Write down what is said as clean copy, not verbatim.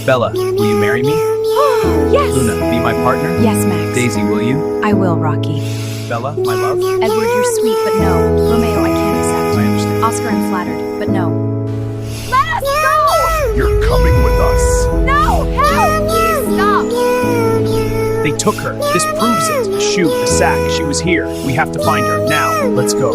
Bella, will you marry me? Yes! Luna, be my partner? Yes, Max. Daisy, will you? I will, Rocky. Bella, my love? Edward, you're sweet, but no. Romeo, I can't accept. I understand. Oscar, I'm flattered, but no. Let us go! You're coming with us. No! Help! Please stop! They took her. This proves it. The shoe, the sack, she was here. We have to find her now. Let's go.